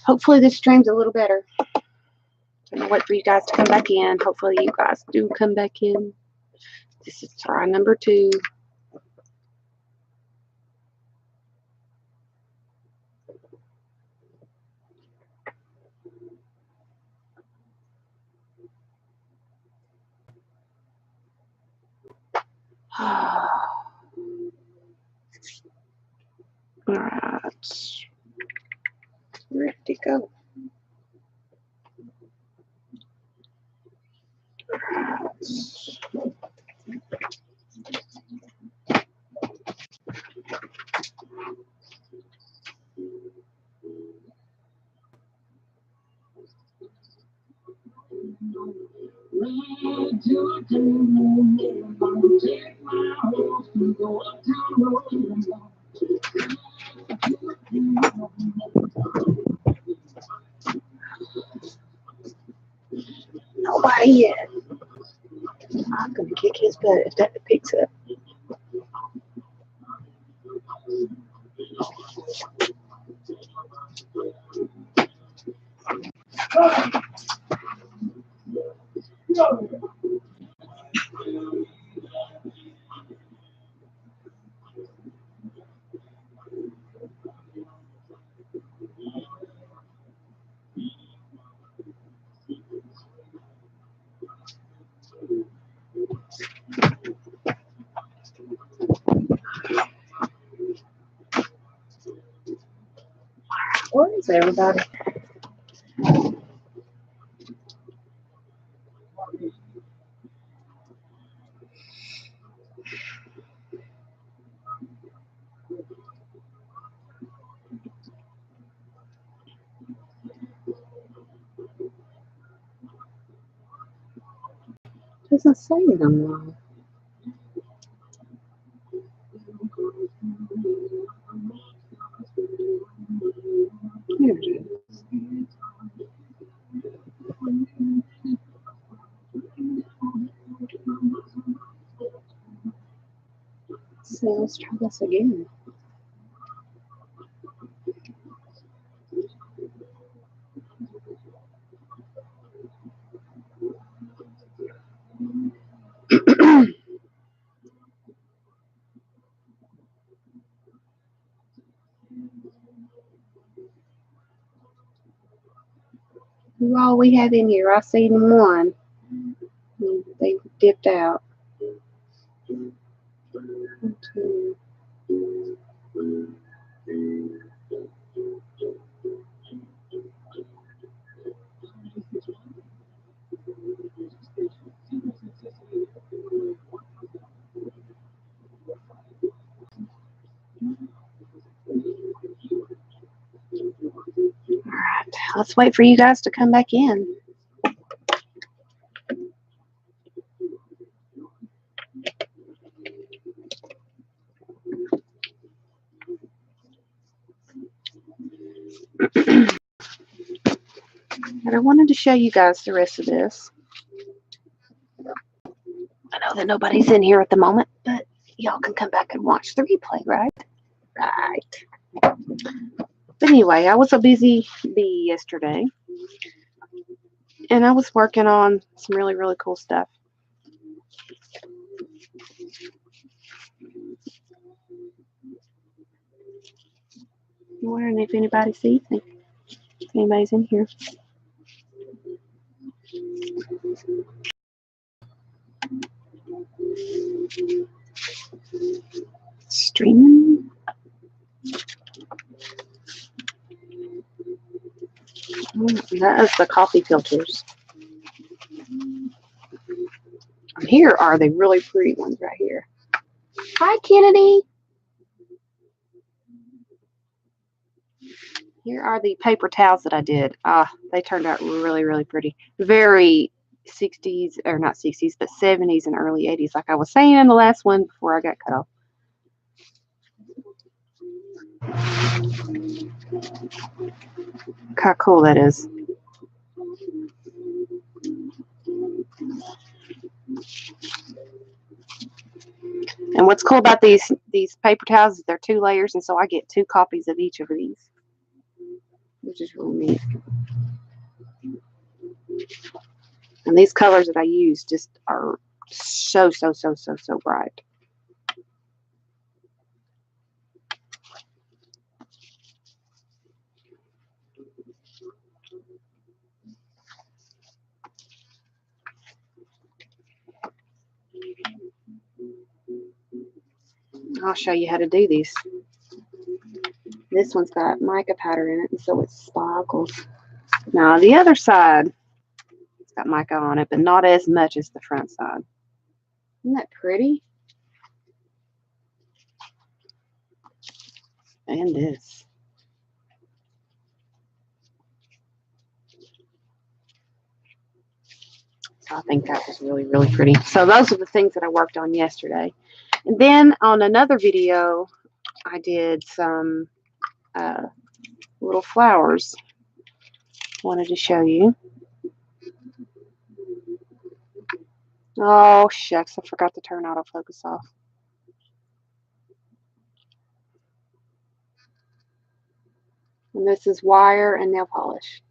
Hopefully this stream's a little better. I'm gonna wait for you guys to come back in. Hopefully you guys do come back in. This is try number 2. Alright. Where did it go? Nobody yet. I'm gonna kick his butt if that picks up. Where is everybody? Doesn't say it on mine. Here it is. So let's try this again. Who all we have in here? I seen one. They dipped out. 1, 2. Alright, let's wait for you guys to come back in. And I wanted to show you guys the rest of this. I know that nobody's in here at the moment, but y'all can come back and watch the replay, right? Right. But anyway, I was a busy bee yesterday, and I was working on some really, really cool stuff. I'm wondering if anybody sees me. If anybody's in here. Streaming. That is the coffee filters. Here are the really pretty ones right here. Hi, Kennedy. Here are the paper towels that I did. They turned out really, really pretty. Very 60s, or not 60s, but 70s and early 80s, like I was saying in the last one before I got cut off. Look how cool that is. And what's cool about these paper towels is they're 2 layers, and so I get 2 copies of each of these. which is really neat. And these colors that I use just are so bright. I'll show you how to do these. This one's got mica powder in it, and so it sparkles. Now the other side, it's got mica on it, but not as much as the front side. Isn't that pretty? And this. So I think that was really pretty. So those are the things that I worked on yesterday. And then on another video, I did some little flowers. Wanted to show you. Oh, shucks. I forgot to turn autofocus off. And this is wire and nail polish.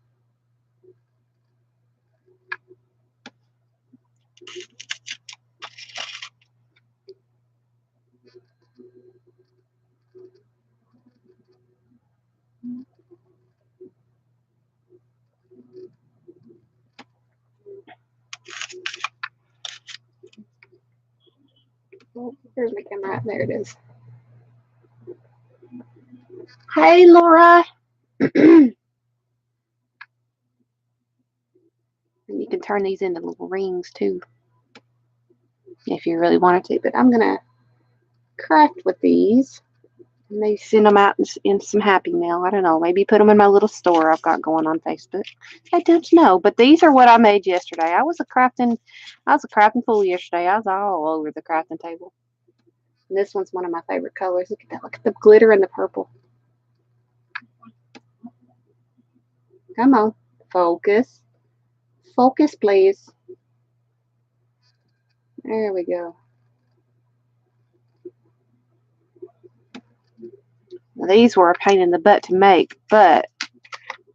Oh, here's my camera. There it is. Hey, Laura. And you can turn these into little rings too, if you really wanted to. But I'm going to craft with these. Maybe send them out in some Happy Mail. I don't know. Maybe put them in my little store I've got going on Facebook. I don't know. But these are what I made yesterday. I was a crafting fool yesterday. I was all over the crafting table. And this one's one of my favorite colors. Look at that. Look at the glitter and the purple. Come on. Focus. Focus, please. There we go. Now, these were a pain in the butt to make, but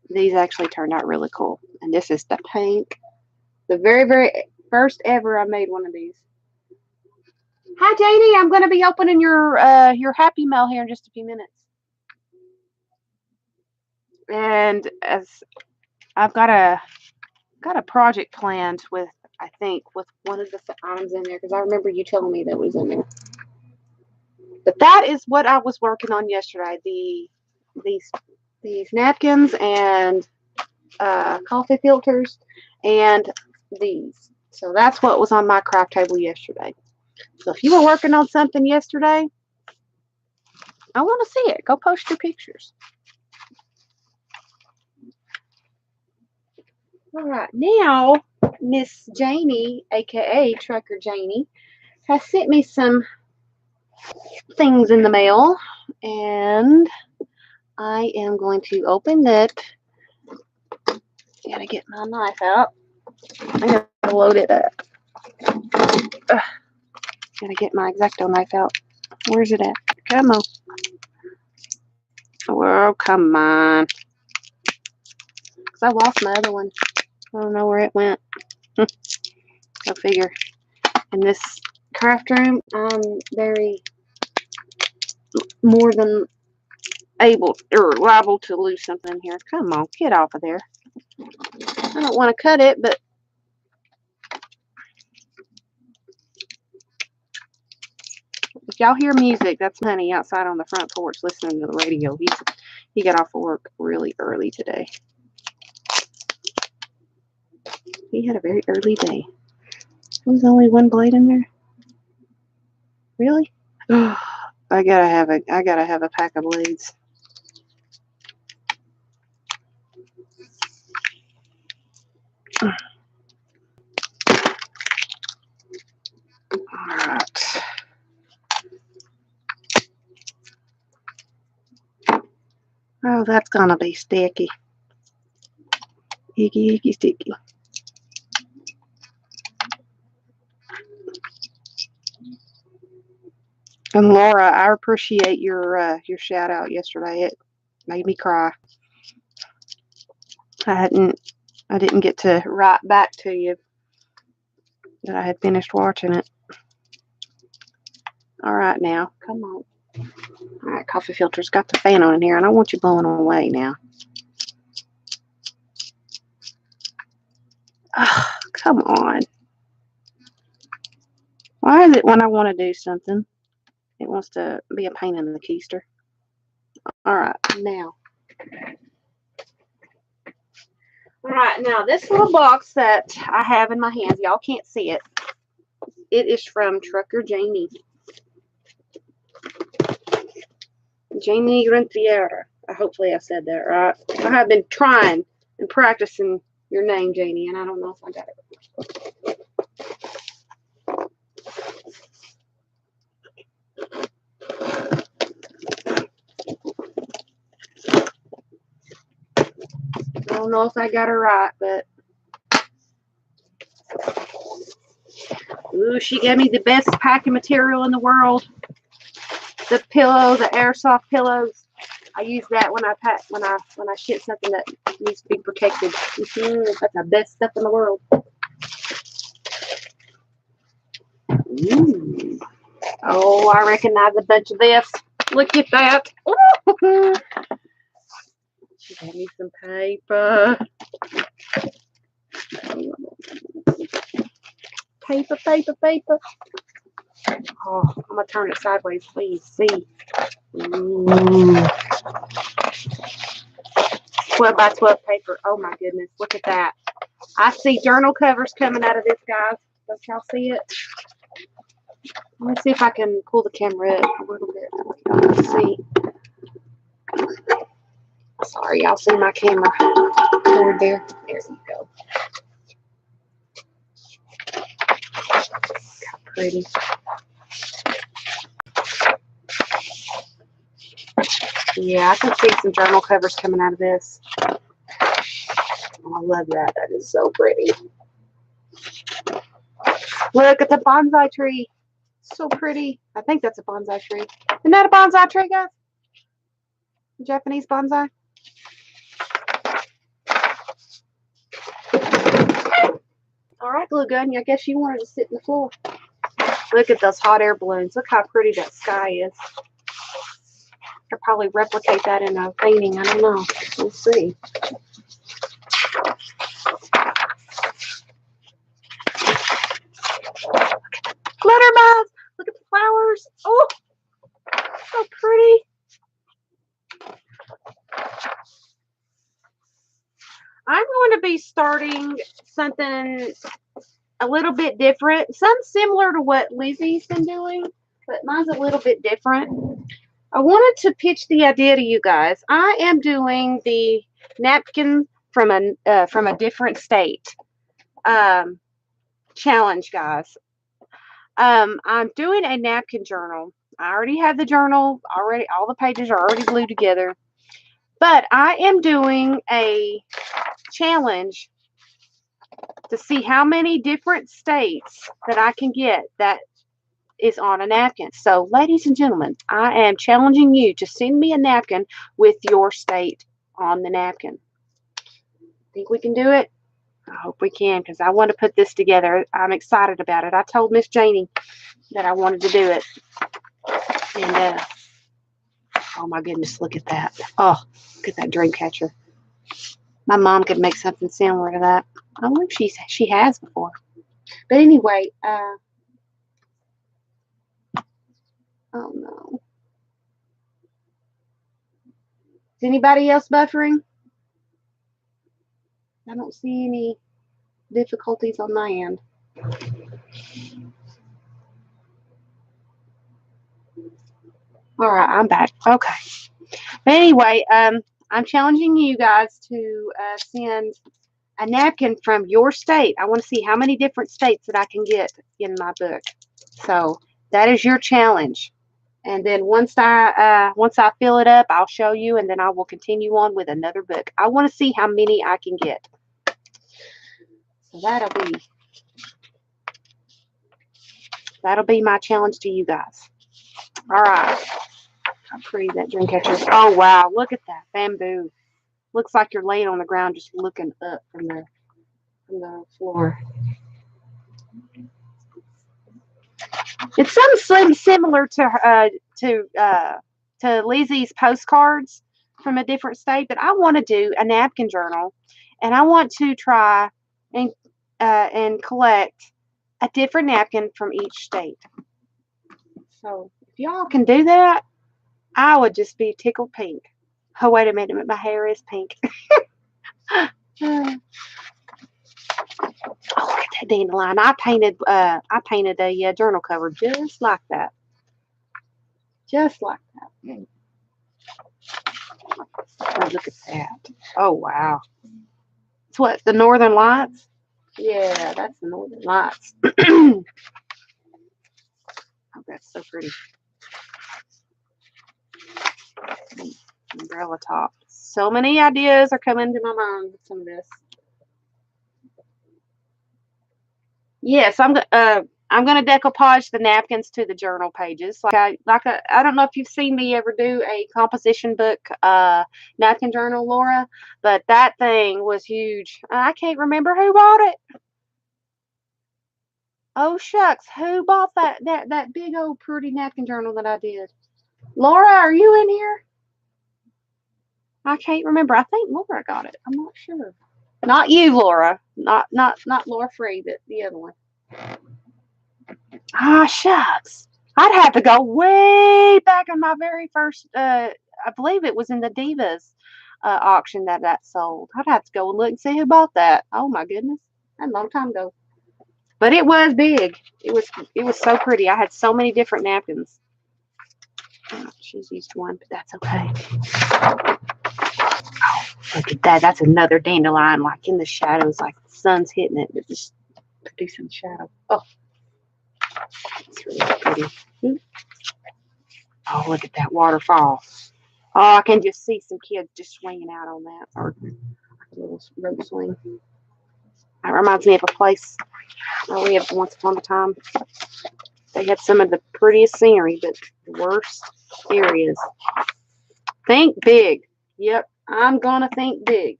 these actually turned out really cool. And this is the pink. The very first ever I made one of these. Hi, Janie. I'm going to be opening your Happy Mail here in just a few minutes. And as I've got a project planned with, I think, with one of the items in there, because I remember you telling me that was in there. But that is what I was working on yesterday. These napkins and coffee filters and these. So that's what was on my craft table yesterday. So if you were working on something yesterday, I want to see it. Go post your pictures. All right, now Miss Janie, aka Trucker Janie, has sent me some things in the mail, and I am going to open it. Gotta get my knife out. I gotta load it up. Gotta get my X-Acto knife out. Where's it at? Come on. Oh, come on. Because I lost my other one. I don't know where it went. Go figure. In this craft room, I'm very more than able or liable to lose something in here. Come on, get off of there. I don't want to cut it, but if y'all hear music, that's Honey outside on the front porch listening to the radio. He got off of work really early today. He had a very early day. There's only one blade in there. Really? I gotta have a pack of blades. Alright. Oh, that's gonna be sticky. Icky, sticky. And Laura, I appreciate your shout out yesterday. It made me cry. I didn't get to write back to you that I had finished watching it. All right, now, come on. All right, coffee filter's got the fan on in here, and I want you blowing away now. Oh, come on. Why is it when I want to do something, it wants to be a pain in the keister? All right, now. All right, now this little box that I have in my hands, y'all can't see it. It is from Trucker Janie. Janie Rentiera. Hopefully I said that right. I have been trying and practicing your name, Janie, and I don't know if I got it. I don't know if I got it right, but ooh, she gave me the best packing material in the world. The pillow, the airsoft pillows. I use that when I pack, when I ship something that needs to be protected. That's the best stuff in the world. Ooh. Oh, I recognize a bunch of this. Look at that. She gave me some paper. Paper. Oh, I'm going to turn it sideways, please. See. Ooh. 12 by 12 paper. Oh, my goodness. Look at that. I see journal covers coming out of this, guys. Don't y'all see it? Let me see if I can pull the camera up a little bit. Let's see. Sorry, y'all see my camera cord there. There you go. How pretty. Yeah, I can see some journal covers coming out of this. Oh, I love that. That is so pretty. Look at the bonsai tree. So pretty. I think that's a bonsai tree. Isn't that a bonsai tree, guys? A Japanese bonsai? All right, glue gun. I guess you wanted to sit in the floor. Look at those hot air balloons. Look how pretty that sky is. Could probably replicate that in a painting. I don't know. We'll see. Glitter bugs. Look at the flowers. Oh, so pretty. I'm going to be starting something a little bit different. Some similar to what Lizzie's been doing, but mine's a little bit different. I wanted to pitch the idea to you guys. I am doing the napkin from a different state challenge, guys. I'm doing a napkin journal. I already have the journal already. All the pages are already glued together. But I am doing a challenge to see how many different states that I can get that is on a napkin. So, ladies and gentlemen, I am challenging you to send me a napkin with your state on the napkin. Think we can do it? I hope we can, because I want to put this together. I'm excited about it. I told Miss Janie that I wanted to do it. And, oh my goodness, look at that. Oh, look at that dream catcher. My mom could make something similar to that. I wonder if she has before. But anyway, oh no. Is anybody else buffering? I don't see any difficulties on my end. All right, I'm back. Okay. But anyway, I'm challenging you guys to send a napkin from your state. I want to see how many different states that I can get in my book. So that is your challenge. And then once I fill it up, I'll show you, and then I will continue on with another book. I want to see how many I can get. So that'll be my challenge to you guys. All right. How pretty that dream catcher is. Oh wow, look at that bamboo. looks like you're laying on the ground just looking up from the floor. It's something similar to Lizzie's postcards from a different state, but I want to do a napkin journal, and I want to try and collect a different napkin from each state. So if y'all can do that, I would just be tickled pink. Oh, wait a minute, my hair is pink. Oh, look at that dandelion. I painted a journal cover just like that. Just like that. Oh, look at that. Oh, wow. It's what, the Northern Lights? Yeah, that's the Northern Lights. Oh, that's so pretty. Umbrella top. So many ideas are coming to my mind with some of this. Yes, I'm gonna decoupage the napkins to the journal pages. I don't know if you've seen me ever do a composition book napkin journal, Laura, but that thing was huge. I can't remember who bought it. Oh shucks, who bought that big old pretty napkin journal that I did? Laura, are you in here? I can't remember. I think Laura got it. I'm not sure. Not you, Laura. Not Laura Free, but the other one. Ah, shucks. I'd have to go way back in my very first, I believe it was in the Divas auction that sold. I'd have to go and look and see who bought that. Oh my goodness. That's a long time ago. But it was big. It was so pretty. I had so many different napkins. Oh, she's used one, but that's okay. Oh, look at that. That's another dandelion, like in the shadows, like the sun's hitting it, but just producing shadow. Oh, it's really pretty. Oh, look at that waterfall. Oh, I can just see some kids just swinging out on that, or a little rope swing. That reminds me of a place I lived once upon a time. They had some of the prettiest scenery, but the worst areas. Think big. Yep, I'm gonna think big.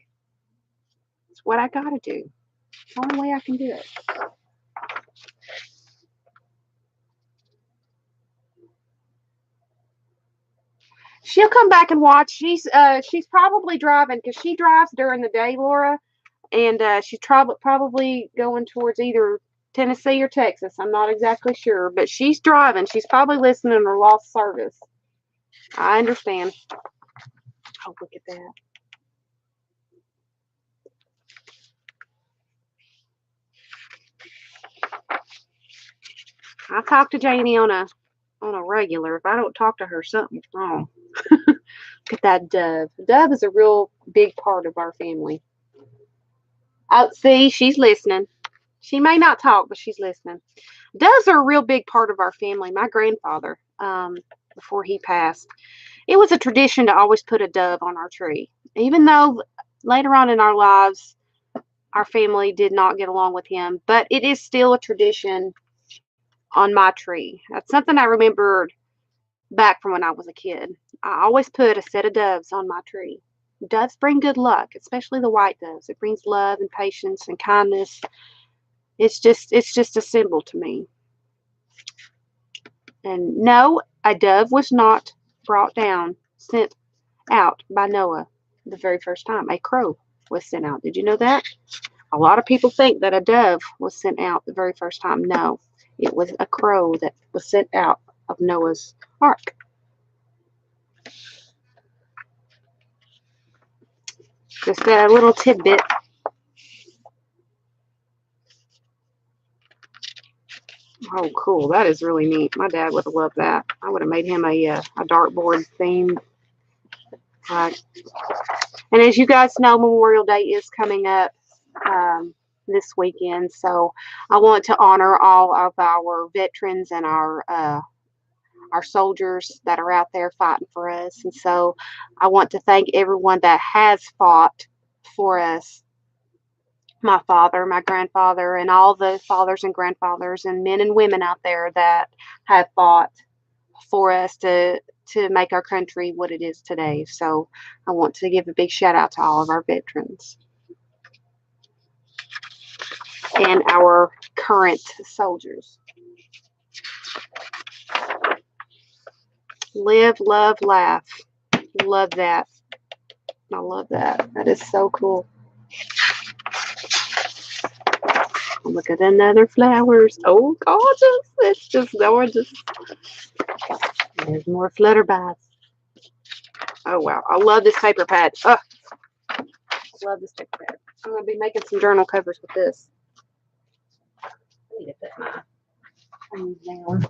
It's what I gotta do. It's the only way I can do it. She'll come back and watch. She's probably driving because she drives during the day, Laura, and she's probably going towards either Tennessee or Texas. I'm not exactly sure, but she's driving. She's probably listening to lost service. I understand. Oh, look at that. I talk to Janie on a regular. If I don't talk to her, something's wrong. Look at that dove. Dove is a real big part of our family. Oh, see, she's listening. She may not talk, but she's listening. Doves are a real big part of our family. My grandfather, before he passed, it was a tradition to always put a dove on our tree. Even though later on in our lives, our family did not get along with him, but it is still a tradition on my tree. That's something I remembered back from when I was a kid. I always put a set of doves on my tree. Doves bring good luck, especially the white doves. It brings love and patience and kindness. It's just a symbol to me. And no, a dove was not brought down, sent out by Noah the very first time. A crow was sent out. Did you know that? A lot of people think that a dove was sent out the very first time. No, it was a crow that was sent out of Noah's ark. Just a little tidbit. Oh, cool. That is really neat. My dad would have loved that. I would have made him a dartboard theme. And as you guys know, Memorial Day is coming up this weekend. So I want to honor all of our veterans and our soldiers that are out there fighting for us. And so I want to thank everyone that has fought for us. My father, my grandfather, and all the fathers and grandfathers and men and women out there that have fought for us to make our country what it is today. So I want to give a big shout out to all of our veterans and our current soldiers. Live, love, laugh. Love that. I love that. That is so cool. Look at another flowers. Oh, gorgeous. It's just gorgeous. There's more flutterbys. Oh, wow. I love this paper pad. Oh, I love this paper pad. I'm going to be making some journal covers with this. I need to put my things down.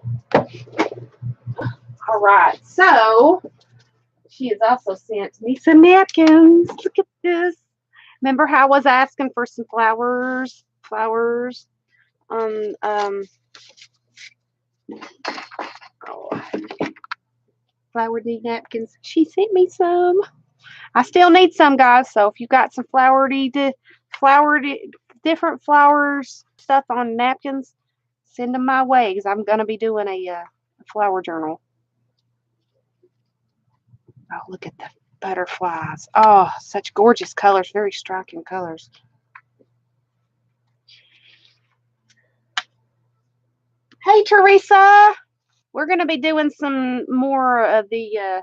All right. So, she has also sent me some napkins. Look at this. Remember how I was asking for some flowers? Oh, flowery napkins. She sent me some. I still need some, guys. So if you got some different flowers stuff on napkins, send them my way because I'm gonna be doing a flower journal. Oh, look at the butterflies. Oh, such gorgeous colors. Very striking colors. Hey, Teresa. We're gonna be doing some more of the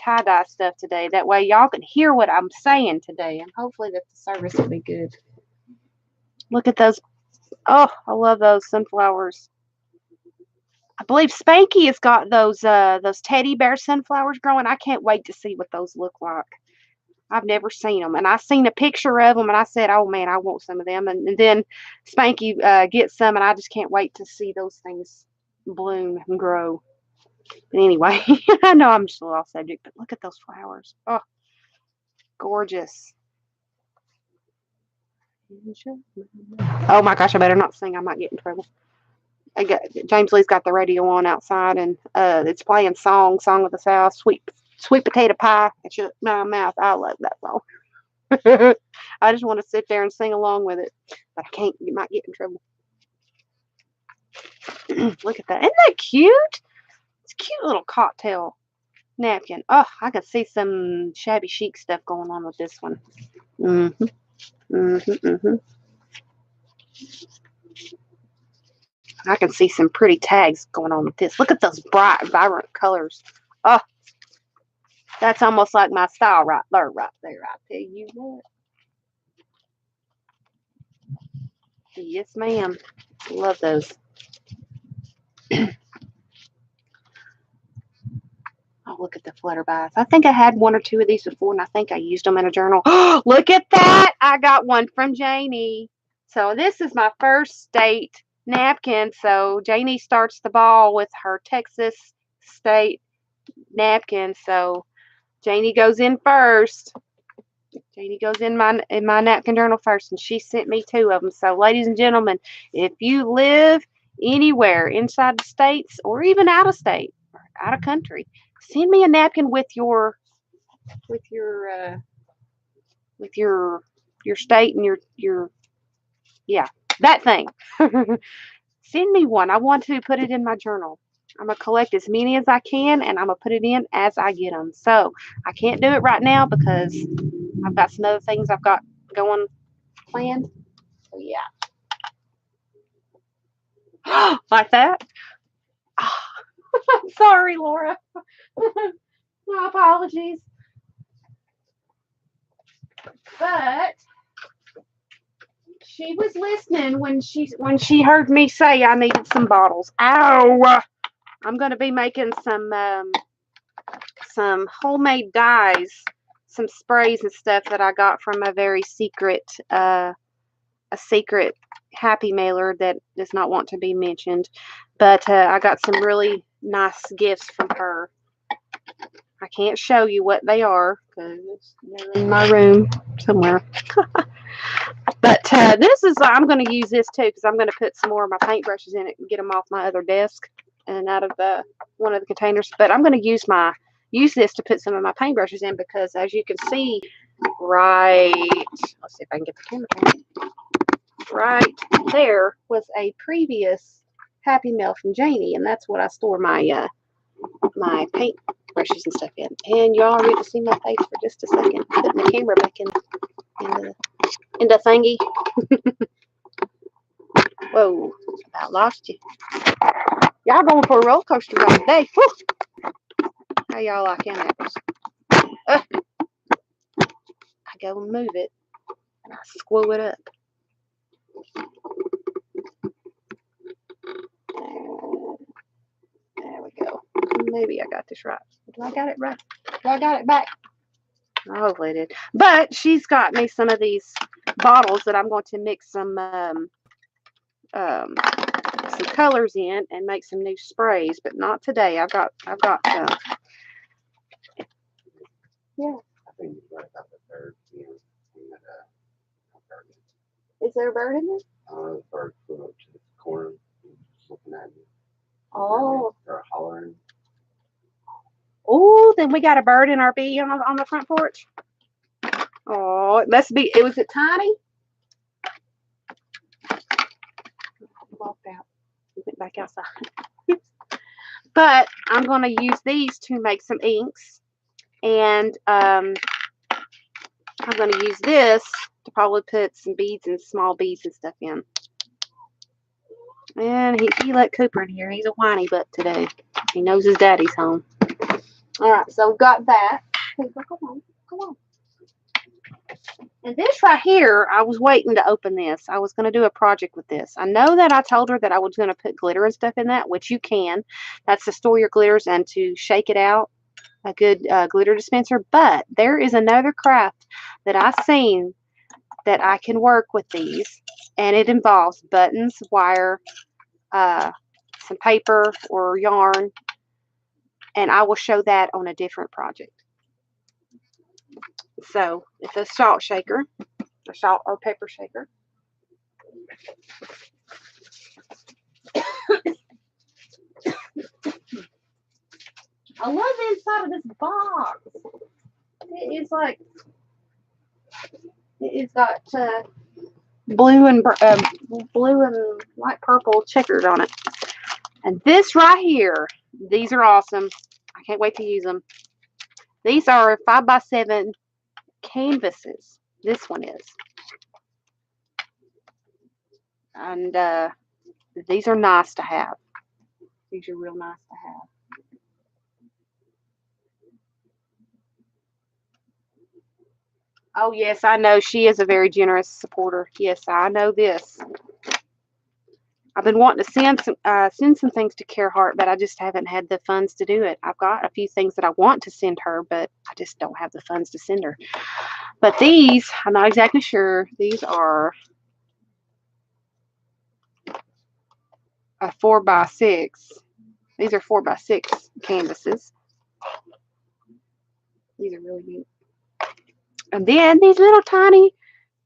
tie-dye stuff today. That way y'all can hear what I'm saying today, and hopefully that the service will be good. Look at those. Oh, I love those sunflowers. I believe Spanky has got those teddy bear sunflowers growing. I can't wait to see what those look like. I've never seen them, and I seen a picture of them, and I said, "Oh man, I want some of them." And then Spanky gets some, and I just can't wait to see those things bloom and grow. But anyway, I know I'm just a little off subject, but look at those flowers. Oh, gorgeous. Oh my gosh, I better not sing. I might get in trouble. James Lee's got the radio on outside, and it's playing Song of the South, sweet potato pie. And shut my mouth. I love that song. I just want to sit there and sing along with it, but I can't. You might get in trouble. Look at that. Isn't that cute? It's a cute little cocktail napkin. Oh, I can see some shabby chic stuff going on with this one. I can see some pretty tags going on with this. Look at those bright, vibrant colors. Oh, that's almost like my style right there. I tell you what. Yes, ma'am. Love those. Oh, look at the flutterbys. I think I had one or two of these before, and I think I used them in a journal. Look at that. I got one from Janie. So this is my first state napkin. So Janie starts the ball with her Texas state napkin. So Janie goes in first. Janie goes in my napkin journal first, and she sent me 2 of them. So, ladies and gentlemen, if you live anywhere inside the states or even out of state or out of country, send me a napkin with your state and your that thing. Send me one. I want to put it in my journal. I'm going to collect as many as I can, and I'm going to put it in as I get them. So I can't do it right now because I've got some other things I've got going planned. So yeah. Like that? Oh, I'm sorry, Laura. My apologies. But she was listening when she heard me say I needed some bottles. Ow! I'm going to be making some homemade dyes, some sprays and stuff that I got from a very secret happy mailer that does not want to be mentioned. But I got some really nice gifts from her. I can't show you what they are because they're in my room somewhere. But I'm going to use this too because I'm going to put some more of my paintbrushes in it and get them off my other desk and out of one of the containers. But I'm going to use this to put some of my paintbrushes in because, as you can see, let's see if I can get the camera on. Right there was a previous Happy Mail from Janie, and that's what I store my my paint brushes and stuff in. And y'all get to see my face for just a second. Putting the camera back in the thingy. Whoa, about lost you. Y'all going for a roller coaster ride today. Woo! How y'all like apples? I go and move it, and I screw it up. There we go. Maybe I got this right. Do I got it right? Do I got it back? Hopefully I did. But she's got me some of these bottles that I'm going to mix some colors in and make some new sprays, but not today. I've got yeah. I think it's right about the third, Is there a bird in there? the bird flew up to the corner and just looking at me. Oh. They're hollering. Oh, then we got a bird in our bee on the front porch. Oh, it must be. Was it tiny? Walked out. We went back outside. But I'm going to use these to make some inks, and I'm going to use this to probably put some beads and small beads and stuff in. And he let Cooper in here. He's a whiny butt today. He knows his daddy's home. All right, so we've got that. Cooper, come on. And this right here, I was waiting to open this. I was going to do a project with this. I know that I told her that I was going to put glitter and stuff in that, which you can. That's to store your glitters and to shake it out. A good glitter dispenser. But there is another craft that I've seen that I can work with these. And it involves buttons, wire, some paper or yarn. And I will show that on a different project. So it's a salt shaker. A salt or paper shaker. I love the inside of this box. It's like it's got blue and light purple checkers on it. And this right here, these are awesome. I can't wait to use them. These are 5x7 canvases. This one is. And these are nice to have. These are real nice to have. Oh, yes, I know. She is a very generous supporter. Yes, I know this. I've been wanting to send some things to Carehart, but I just haven't had the funds to do it. I've got a few things that I want to send her, but I just don't have the funds to send her. But these, I'm not exactly sure. These are a 4x6. These are 4x6 canvases. These are really neat. And then these little tiny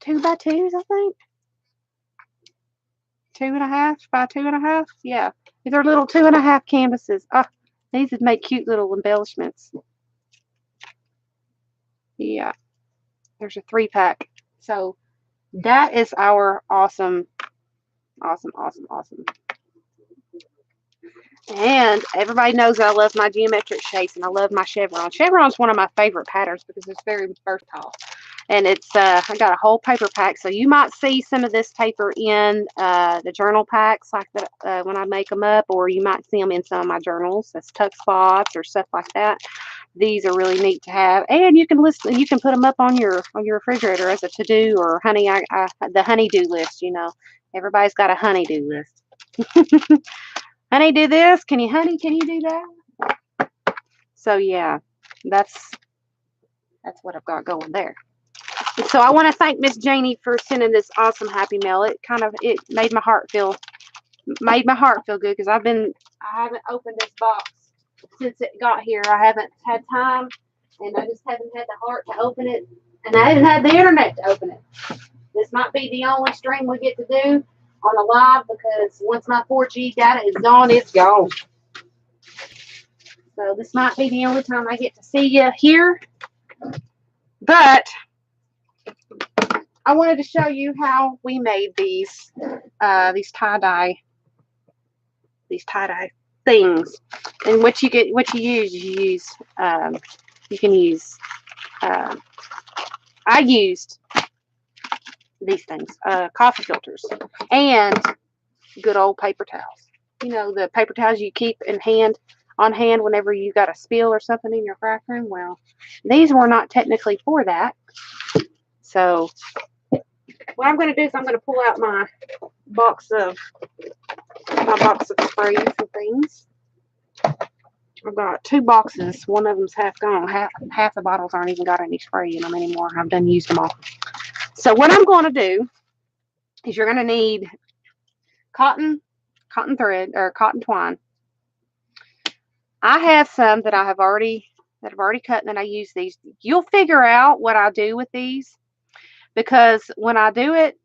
2x2s, I think. 2.5 by 2.5. Yeah, these are little 2.5 canvases. These would make cute little embellishments. Yeah, there's a 3-pack. So that is our awesome. And everybody knows that I love my geometric shapes and I love my chevron. Chevron's one of my favorite patterns because it's very versatile. And it's I got a whole paper pack, so you might see some of this paper in the journal packs like that when I make them up, or you might see them in some of my journals. That's tuck spots or stuff like that. These are really neat to have, and you can You can put them up on your refrigerator as a to-do or the honey-do list. You know, everybody's got a honey-do list. Honey, do this. Can you do that? So yeah, that's what I've got going there. So I want to thank Miss Janie for sending this awesome Happy Mail. It made my heart feel good because I haven't opened this box since it got here. I haven't had time, and I just haven't had the heart to open it, and I haven't had the internet to open it. This might be the only stream we get to do on a live because once my 4G data is gone, it's gone. So this might be the only time I get to see you here. But I wanted to show you how we made these tie-dye things. And what you use, you can use, I used these things, coffee filters and good old paper towels. You know, the paper towels you keep on hand whenever you got a spill or something in your crack room. Well, these were not technically for that. So what I'm going to do is I'm going to pull out my box of sprays and things. I've got 2 boxes. One of them's half gone. Half the bottles aren't even got any spray in them anymore. I've done used them all. So what I'm going to do is you're going to need cotton thread or cotton twine. I have some that I've already cut, and then I use these. You'll figure out what I do with these, because when I do it,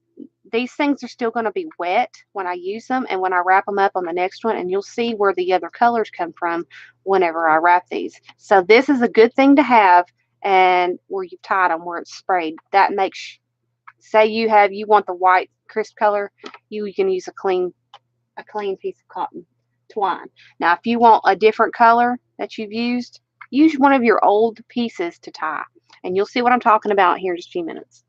these things are still going to be wet when I use them and when I wrap them up on the next one, and you'll see where the other colors come from whenever I wrap these. So this is a good thing to have, and where you've tied them, where it's sprayed. That makes, say you want the white crisp color, you can use a clean piece of cotton twine. Now, if you want a different color that you've used, use one of your old pieces to tie, and you'll see what I'm talking about here in just a few minutes.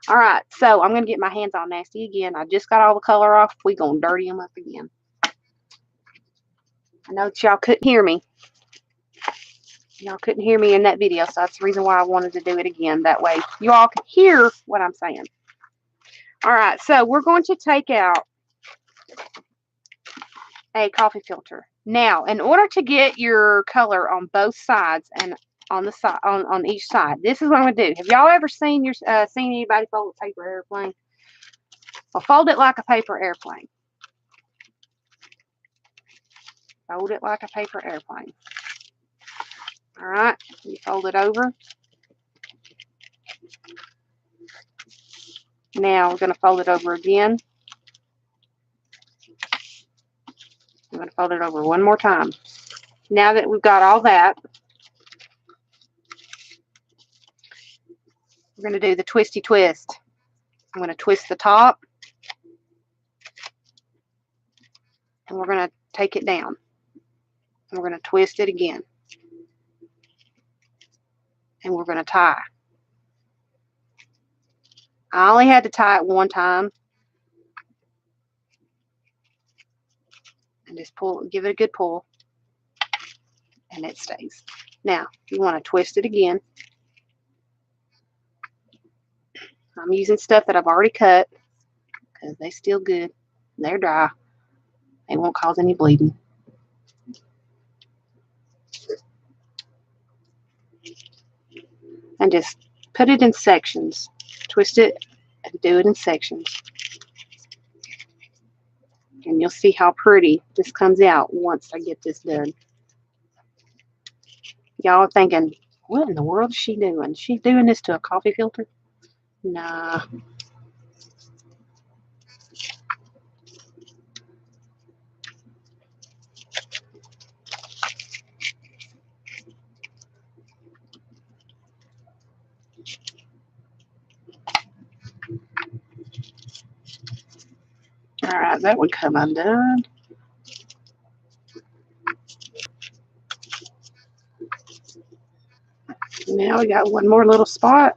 All right, so I'm going to get my hands all nasty again. I just got all the color off. We're going to dirty them up again. I know that y'all couldn't hear me. Y'all couldn't hear me in that video, so that's the reason why I wanted to do it again. That way you all can hear what I'm saying. All right, so we're going to take out a coffee filter. Now, in order to get your color on both sides and on the side, on each side, this is what I'm going to do. Have y'all ever seen anybody fold a paper airplane? Well, fold it like a paper airplane. Fold it like a paper airplane. All right, you fold it over. Now we're going to fold it over again. I'm going to fold it over one more time. Now that we've got all that, we're going to do the twisty twist. I'm going to twist the top, and we're going to take it down. And we're going to twist it again. And we're going to tie. I only had to tie it one time. And just pull, give it a good pull. And it stays. Now, if you want to twist it again, I'm using stuff that I've already cut because they're still good. They're dry. They won't cause any bleeding. And just put it in sections. Twist it and do it in sections. And you'll see how pretty this comes out once I get this done. Y'all are thinking, what in the world is she doing? Is she doing this to a coffee filter? Nah. All right, that would come undone. Now we got one more little spot.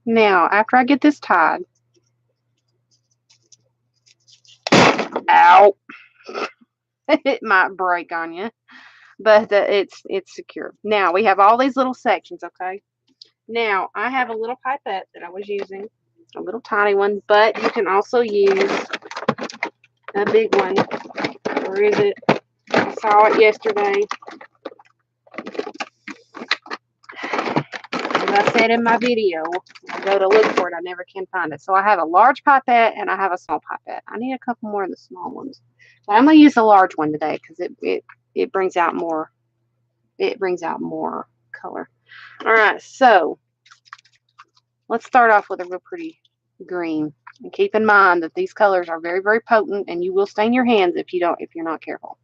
Now, after I get this tied, ow, it might break on you, but it's secure. Now we have all these little sections, okay? Now I have a little pipette that I was using, a little tiny one, but you can also use a big one. Where is it? I saw it yesterday. As I said in my video, I go to look for it, I never can find it. So I have a large pipette and I have a small pipette. I need a couple more of the small ones, but I'm gonna use the large one today because it brings out more. It brings out more color. All right, so let's start off with a real pretty green. And keep in mind that these colors are very, very potent, and you will stain your hands if you're not careful.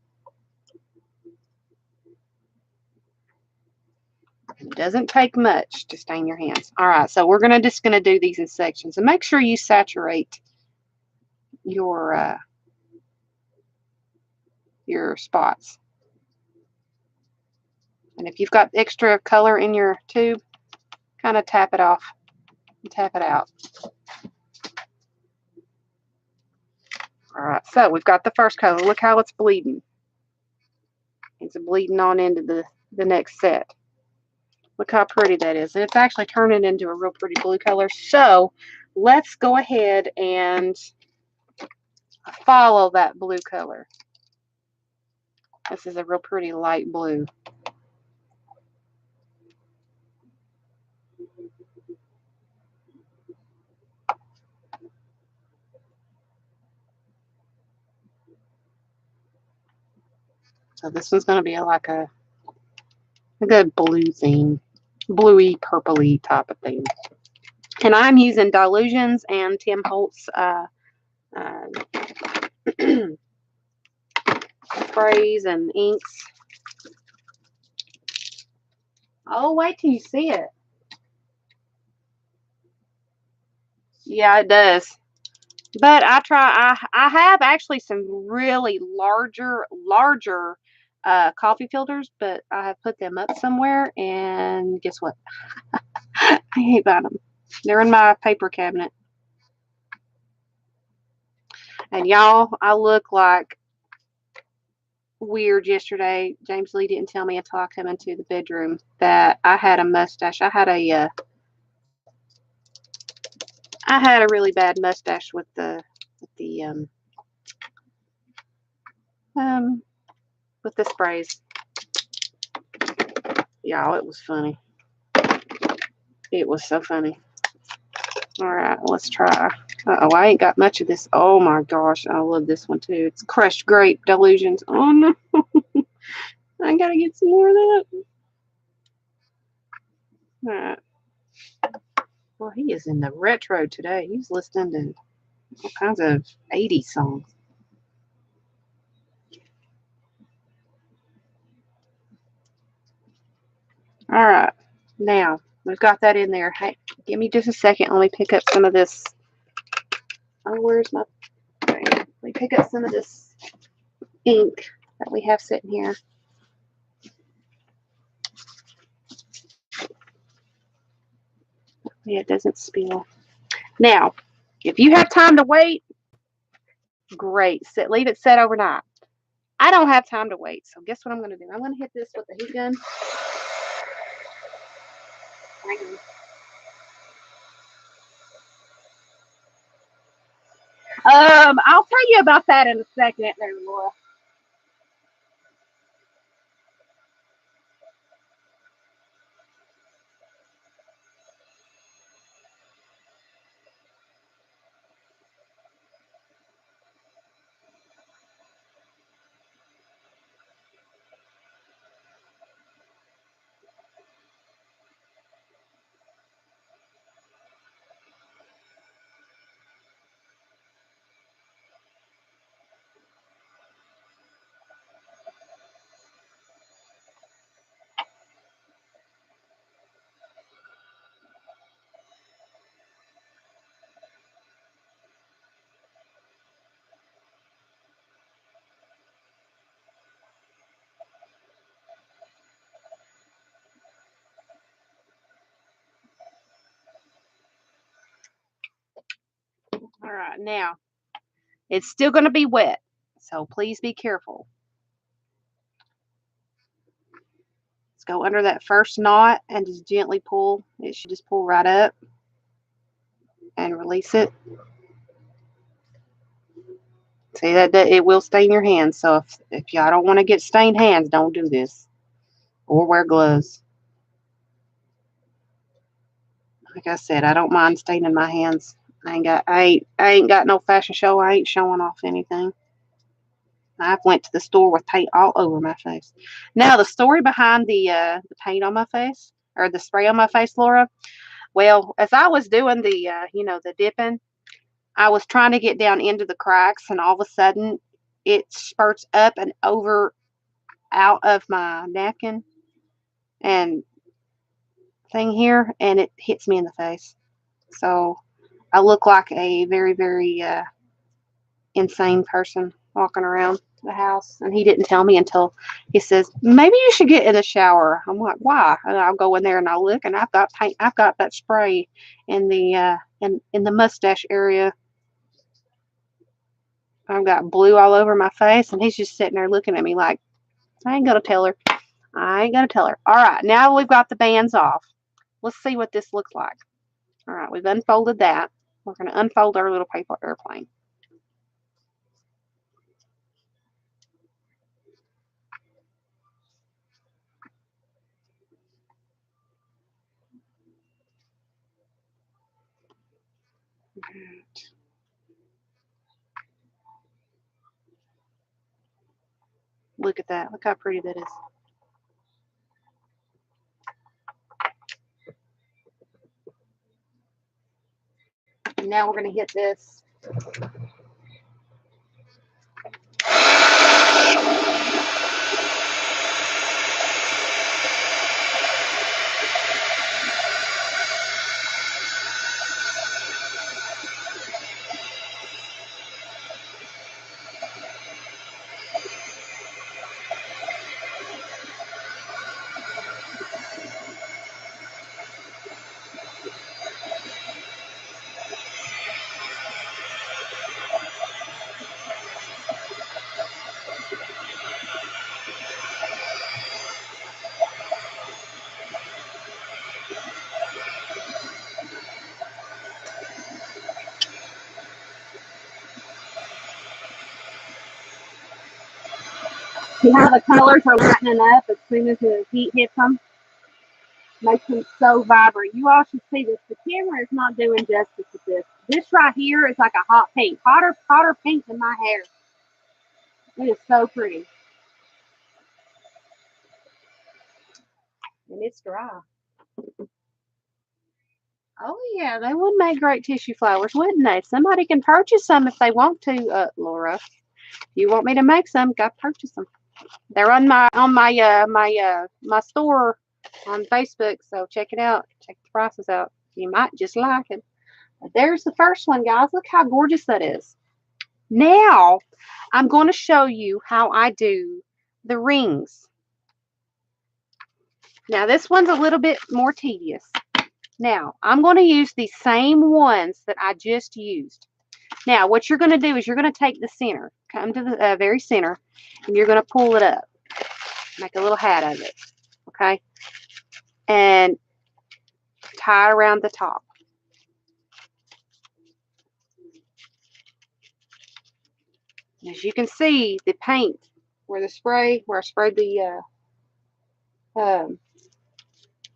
It doesn't take much to stain your hands. All right, so we're just gonna do these in sections, and make sure you saturate your spots. And if you've got extra color in your tube, kind of tap it off and tap it out. All right, so we've got the first color. Look how it's bleeding. It's bleeding on into the next set. Look how pretty that is. And it's actually turning into a real pretty blue color. So let's go ahead and follow that blue color. This is a real pretty light blue. So this one's going to be like a good blue theme, bluey, purpley type of thing. And I'm using Dilutions and Tim Holtz sprays and inks. Oh, wait till you see it. Yeah, it does. But I have actually some really larger coffee filters, but I have put them up somewhere, and guess what? I hate buying them. They're in my paper cabinet. And y'all, I look like weird yesterday. James Lee didn't tell me until I come into the bedroom that I had a mustache. I had a really bad mustache with the sprays. Y'all, it was funny. It was so funny. All right, let's try. Uh-oh, I ain't got much of this. Oh my gosh, I love this one too. It's crushed grape Dilutions. Oh no. I gotta get some more of that. All right. Well, he is in the retro today. He's listening to all kinds of 80s songs. All right. Now, we've got that in there. Hey, give me just a second. Let me pick up some of this. Oh, where's my thing? Let me pick up some of this ink that we have sitting here. Yeah, it doesn't spill. Now, if you have time to wait, great. Leave it set overnight. I don't have time to wait, so guess what I'm going to do? I'm going to hit this with the heat gun. I'll tell you about that in a second, there, Laura. All right, now it's still going to be wet, so please be careful. Let's go under that first knot and just gently pull. It should just pull right up and release it. See that it will stain your hands, so if y'all don't want to get stained hands, don't do this, or wear gloves. Like I said, I don't mind staining my hands. I ain't got no fashion show. I ain't showing off anything. I went to the store with paint all over my face. Now the story behind the paint on my face, or the spray on my face, Laura. Well, as I was doing the dipping, I was trying to get down into the cracks, and all of a sudden, it spurts up and over out of my napkin, and thing here, and it hits me in the face. So I look like a very, very insane person walking around the house. And he didn't tell me until he says, maybe you should get in the shower. I'm like, why? And I'll go in there and I'll look, and I've got paint. I've got that spray in the in the mustache area. I've got blue all over my face, and he's just sitting there looking at me like, I ain't gonna tell her. I ain't gonna tell her. All right, now we've got the bands off. Let's see what this looks like. All right, we've unfolded that. We're gonna unfold our little paper airplane. Look at that. Look how pretty that is. And now we're going to hit this. See how the colors are lightening up as soon as the heat hits them? Makes them so vibrant. You all should see this. The camera is not doing justice with this. This right here is like a hot pink. Hotter pink than my hair. It is so pretty. And it's dry. Oh yeah, they would make great tissue flowers, wouldn't they? Somebody can purchase some if they want to, Laura. If you want me to make some, go purchase them. They're on my store on Facebook, so check it out. Check the prices out. You might just like it. But there's the first one, guys. Look how gorgeous that is. Now I'm going to show you how I do the rings. Now this one's a little bit more tedious. Now I'm going to use the same ones that I just used. Now what you're going to do is you're going to take the center, come to the very center, and you're going to pull it up. Make a little hat of it, okay? And tie around the top. As you can see, the paint where I sprayed the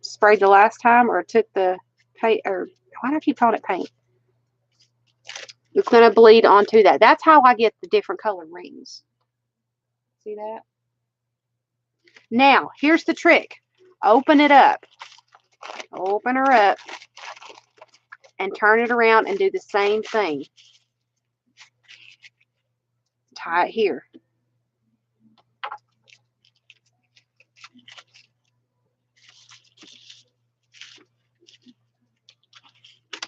sprayed the last time, or took the paint, or why do I keep calling it paint? It's going to bleed onto that. That's how I get the different color rings. See that? Now, here's the trick. Open it up. Open her up and turn it around and do the same thing. Tie it here.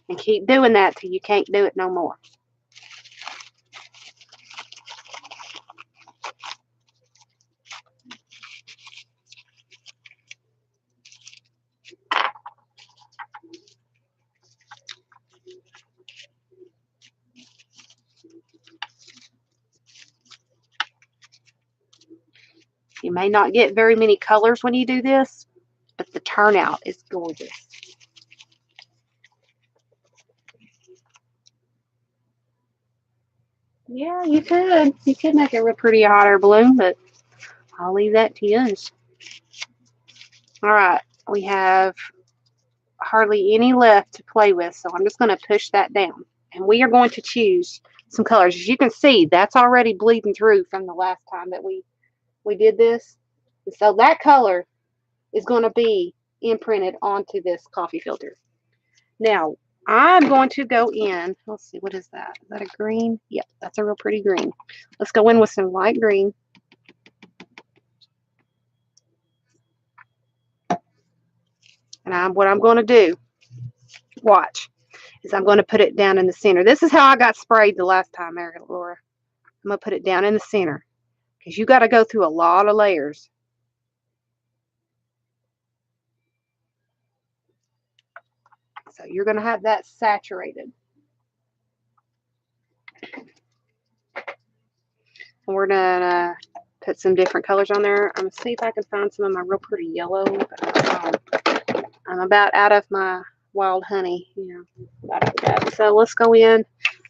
And keep doing that till you can't do it no more. You may not get very many colors when you do this, but the turnout is gorgeous. Yeah, you could. You could make a real pretty hot air balloon, but I'll leave that to you. All right, we have hardly any left to play with, so I'm just going to push that down. And we are going to choose some colors. As you can see, that's already bleeding through from the last time that we did this. And so that color is going to be imprinted onto this coffee filter. Now, I'm going to go in. Let's see, what is that? Is that a green? Yep, that's a real pretty green. Let's go in with some light green. And what I'm going to do, watch, is I'm going to put it down in the center. This is how I got sprayed the last time, Mary Laura. I'm going to put it down in the center because you got to go through a lot of layers. So you're going to have that saturated. And we're going to put some different colors on there. I'm going to see if I can find some of my real pretty yellow. I'm about out of my wild honey. About out of that. So let's go in.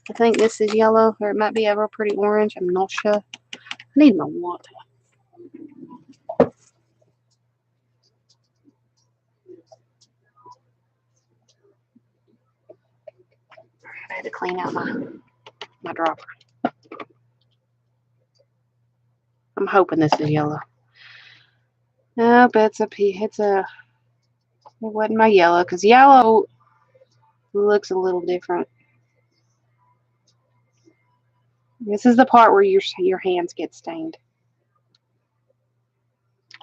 I think this is yellow, or it might be a real pretty orange. I'm not sure. I need my water. I had to clean out my dropper. I'm hoping this is yellow. Nope, it wasn't my yellow, because yellow looks a little different. This is the part where your hands get stained.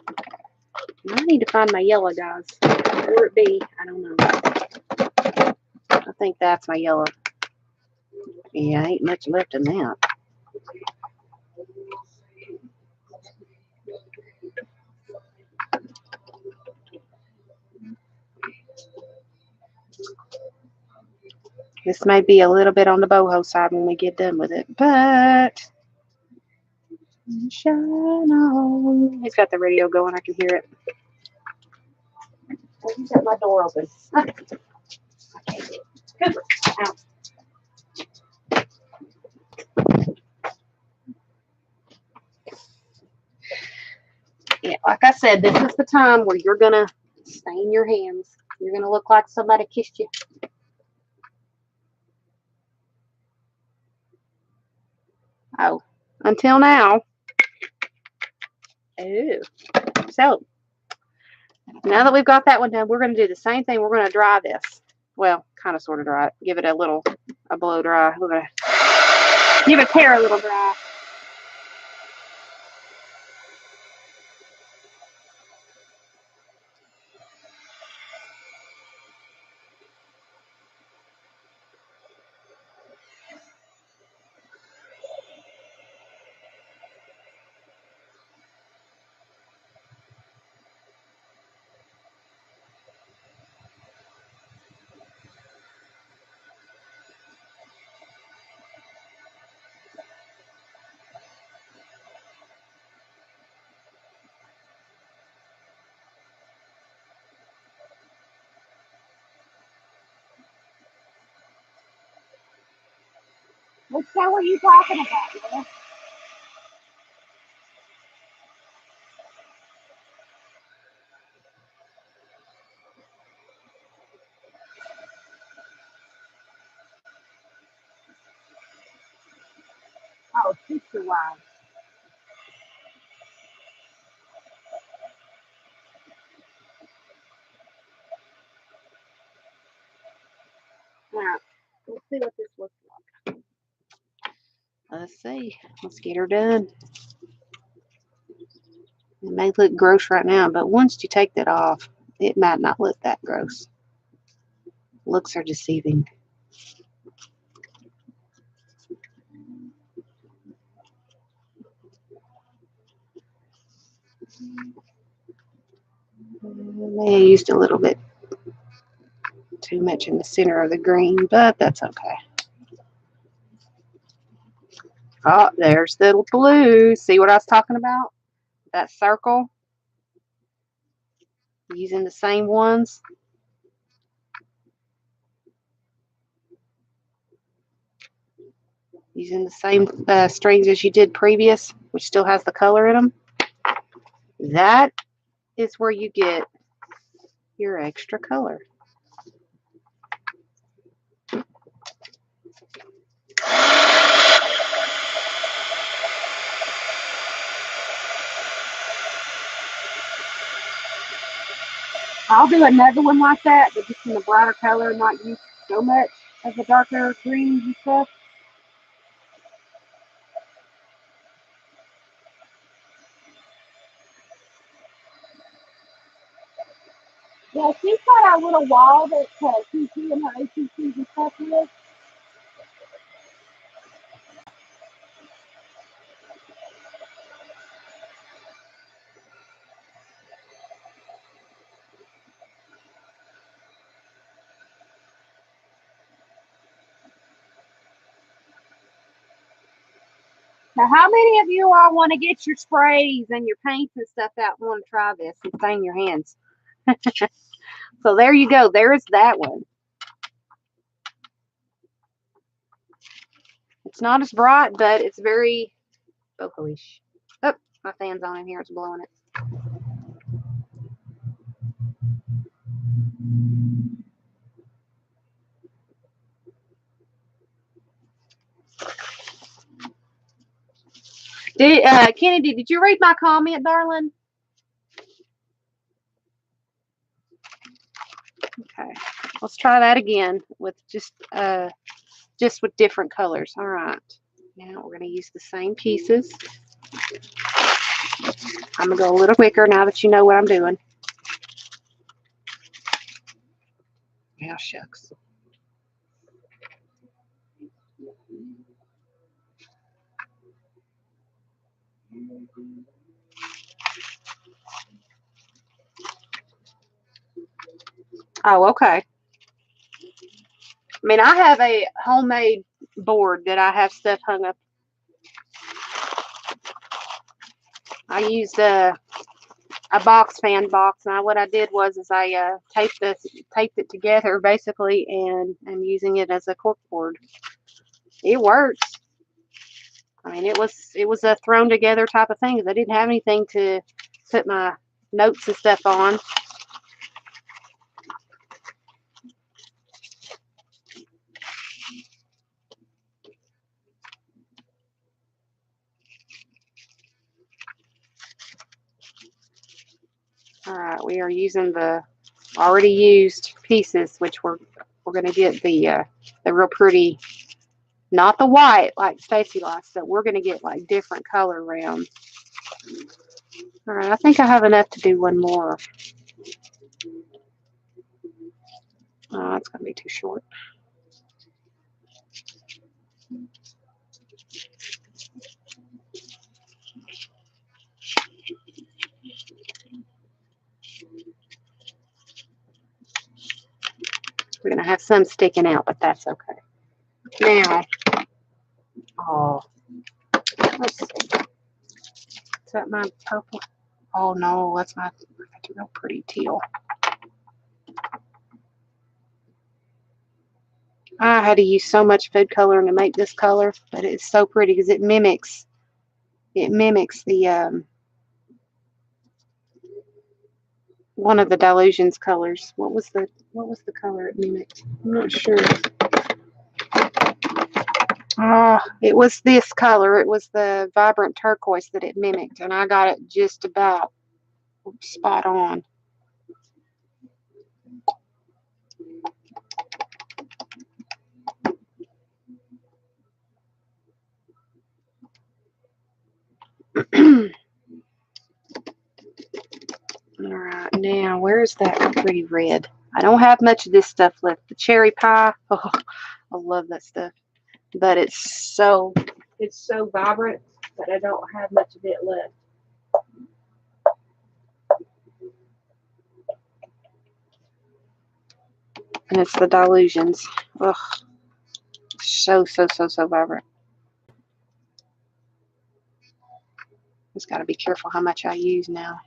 I need to find my yellow, guys. Where would it be? I don't know. I think that's my yellow. Yeah, ain't much left in that. This may be a little bit on the boho side when we get done with it, but shine on. He's got the radio going. I can hear it. He's got my door open. Cooper, out. Yeah, like I said, this is the time where you're gonna stain your hands. You're gonna look like somebody kissed you. Oh, until now. Ooh. So now that we've got that one done, we're gonna do the same thing. We're gonna dry this. Well, kind of sort of dry it. Give it a blow dry. We're gonna give its hair a little dry. Which show are you talking about, Laura? Oh, picture-wise. All right. Let's see what this looks like. Let's see. Let's get her done. It may look gross right now, but once you take that off, it might not look that gross. Looks are deceiving. May have used a little bit too much in the center of the green, but that's okay. Oh, there's the blue. See what I was talking about? That circle. Using the same ones. Using the same strings as you did previous, which still has the color in them. That is where you get your extra color. I'll do another one like that, but just in a brighter color, not use so much of the darker greens and stuff. Yeah, she's got our little wall that TT and her ATCs and stuff with. Now, how many of you all want to get your sprays and your paints and stuff out and want to try this and stain your hands? So there you go. There's that one. It's not as bright, but it's very vocalish. Oh, my fan's on in here. It's blowing it. Kennedy, did you read my comment, darling? Okay, let's try that again with just with different colors. All right, now we're going to use the same pieces. I'm going to go a little quicker now that you know what I'm doing. Yeah, shucks. Oh, okay. I mean, I have a homemade board that I have stuff hung up. I used a box fan box. Now what I did was I taped it together basically, and I'm using it as a cork board. It works. I mean, it was a thrown together type of thing because I didn't have anything to put my notes and stuff on. All right, we are using the already used pieces, which we're going to get the real pretty, not the white like Stacy likes, but we're going to get like different color rounds. All right, I think I have enough to do one more. Oh, it's going to be too short. We're going to have some sticking out, but that's okay. Now, oh, let's see. Is that my purple? Oh, no, that's my real pretty teal. I had to use so much food coloring to make this color, but it's so pretty because it mimics the one of the Delusions colors. What was the color it mimicked? I'm not sure. It was this color. It was the vibrant turquoise that it mimicked, and I got it just about spot on. All right, now where's that pretty red? I don't have much of this stuff left. The cherry pie, oh, I love that stuff, but it's so vibrant that I don't have much of it left. And it's the Delusions. Ugh, so vibrant. Just got to be careful how much I use now.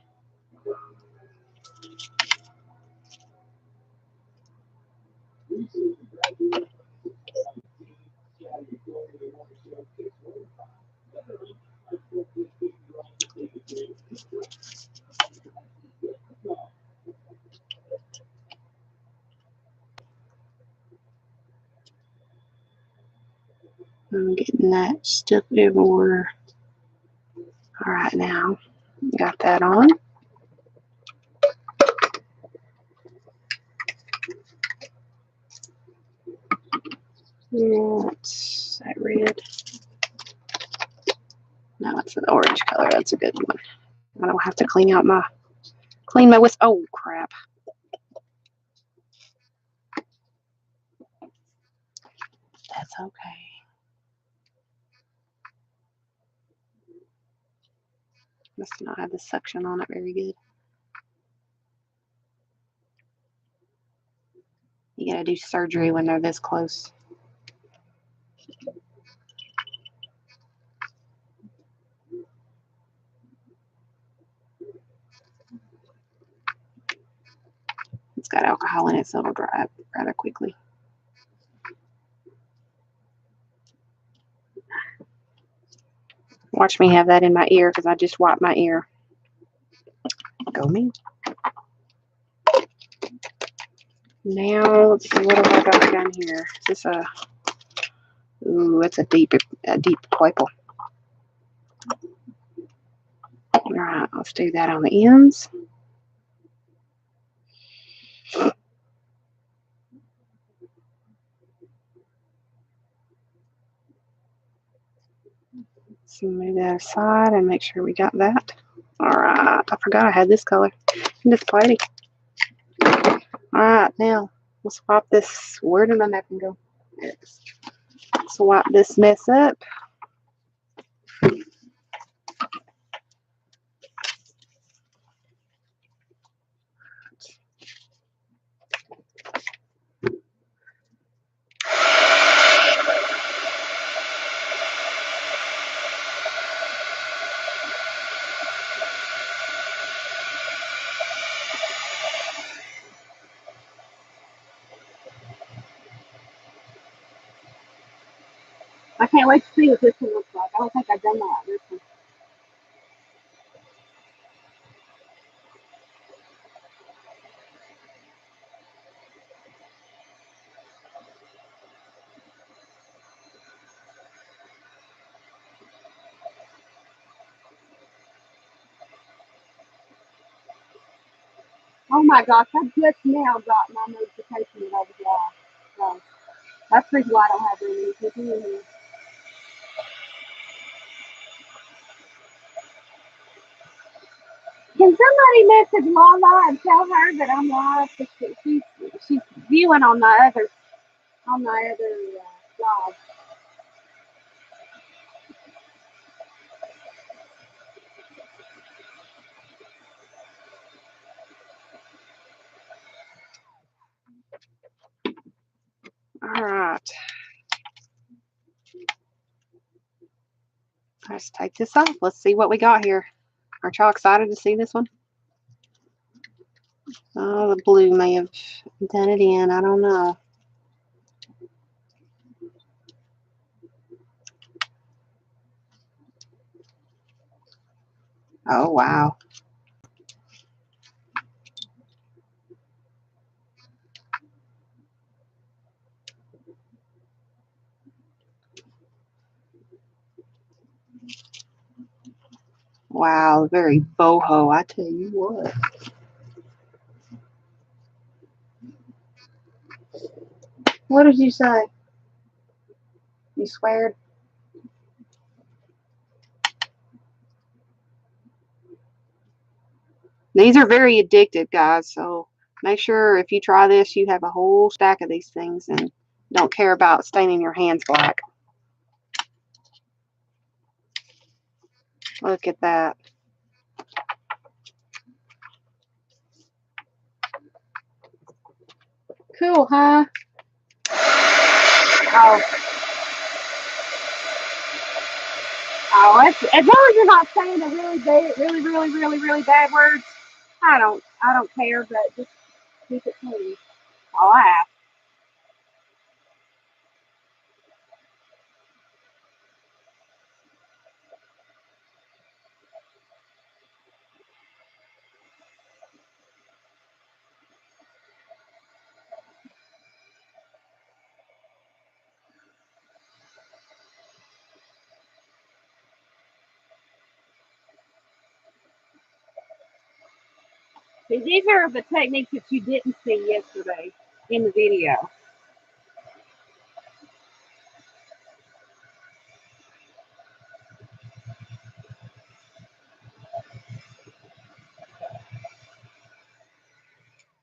I'm getting that stuff everywhere. All right, now got that on. That's that red. No, it's an orange color. That's a good one. I don't have to clean my whisk. Oh crap! that's okay. Must not have the suction on it very good. You gotta do surgery when they're this close. It's got alcohol in it, so it'll dry up rather quickly. Watch me have that in my ear because I just wiped my ear. Go me. Now let's see, what have I got down here? Is this a? Ooh, it's a deep purple. All right, let's do that on the ends. So move that aside and make sure we got that. All right, I forgot I had this color in this plate. All right, now let's wipe this. Where did my napkin go? There it is. Let's wipe this mess up. I can't wait to see what this one looks like. I don't think I've done that. This one. Oh my gosh, I just now got my notification that I was live. So that's the reason why I don't have very many people in here. Can somebody message Lala and tell her that I'm live? She's viewing on my other live. All right. Let's take this off. Let's see what we got here. Aren't y'all excited to see this one? Oh, the blue may have done it in. I don't know. Oh, wow. Wow, very boho, I tell you what. What did you say? You sweared? These are very addictive, guys, so make sure if you try this, you have a whole stack of these things and don't care about staining your hands black. Look at that. Cool, huh? Oh, as long as you're not saying a really bad, really bad words, I don't care, but just keep it clean. All I ask. These are the techniques that you didn't see yesterday in the video.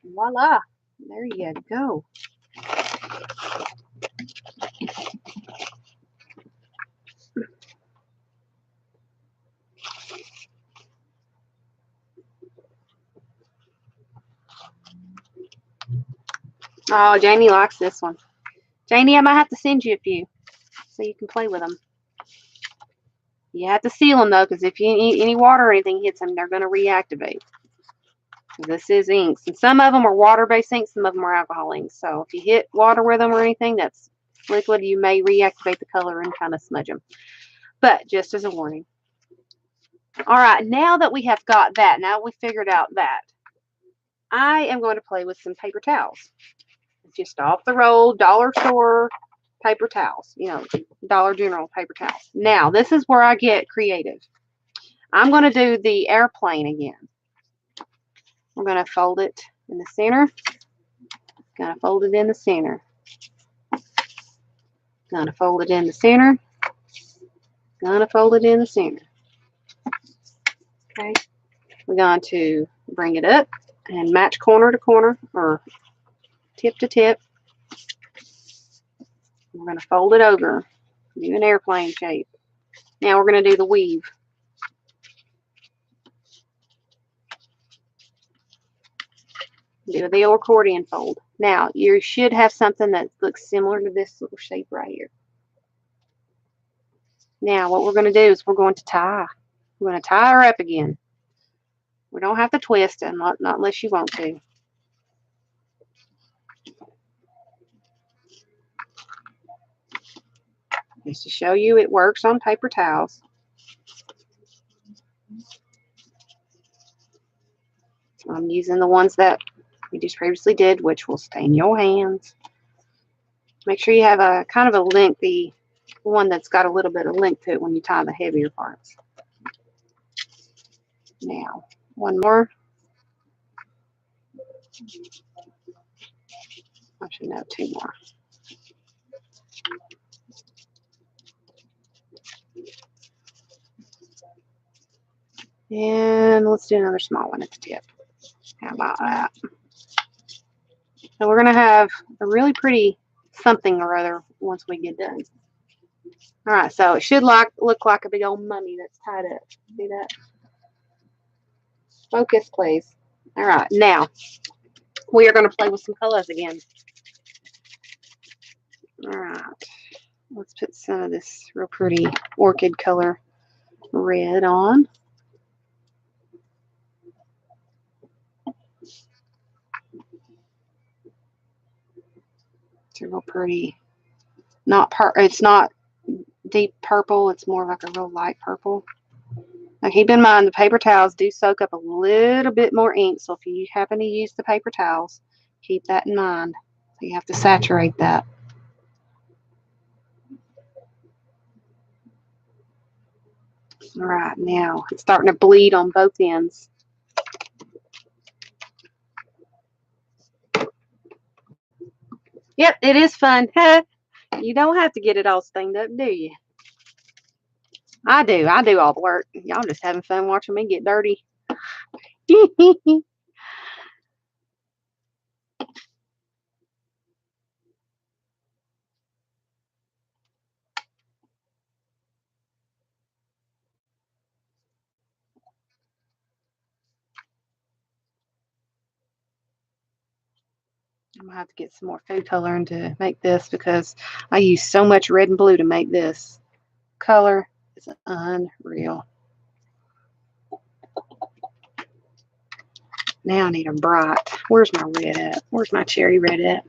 Voila. There you go. Oh, Janie likes this one. Janie, I might have to send you a few so you can play with them. You have to seal them though, because if any water or anything hits them, they're going to reactivate. This is inks, and some of them are water-based inks, some of them are alcohol inks. So if you hit water with them or anything that's liquid, you may reactivate the color and kind of smudge them. But just as a warning. All right, now that we have got that, now we figured out that, I am going to play with some paper towels. Just off the roll, dollar store paper towels, you know, Dollar General paper towels. Now, this is where I get creative. I'm going to do the airplane again. We're going to fold it in the center. Going to fold it in the center. Going to fold it in the center. Going to fold it in the center. Okay. We're going to bring it up and match corner to corner or tip to tip. We're going to fold it over, do an airplane shape. Now we're going to do the weave. Do the old accordion fold. Now you should have something that looks similar to this little shape right here. Now what we're going to do is we're going to tie. We're going to tie her up again. We don't have to twist it, not unless you want to. Just to show you it works on paper towels. I'm using the ones that we just previously did, which will stain your hands. Make sure you have a kind of a lengthy one that's got a little bit of length to it when you tie the heavier parts. Now, one more. Actually, no, two more. And let's do another small one at the tip. How about that? So we're going to have a really pretty something or other once we get done. All right, so it should look like a big old mummy that's tied up. See that? Focus, please. All right, now we are going to play with some colors again. All right, let's put some of this real pretty orchid color red on. It's a real pretty, it's not deep purple, it's more like a real light purple. Now keep in mind the paper towels do soak up a little bit more ink, so if you happen to use the paper towels, keep that in mind. So you have to saturate that. All right, now it's starting to bleed on both ends. Yep, it is fun. You don't have to get it all stained up, do you? I do. I do all the work. Y'all just having fun watching me get dirty. I'm gonna have to get some more food coloring to make this because I use so much red and blue to make this color. It's unreal. Now I need a bright. Where's my red at? Where's my cherry red at?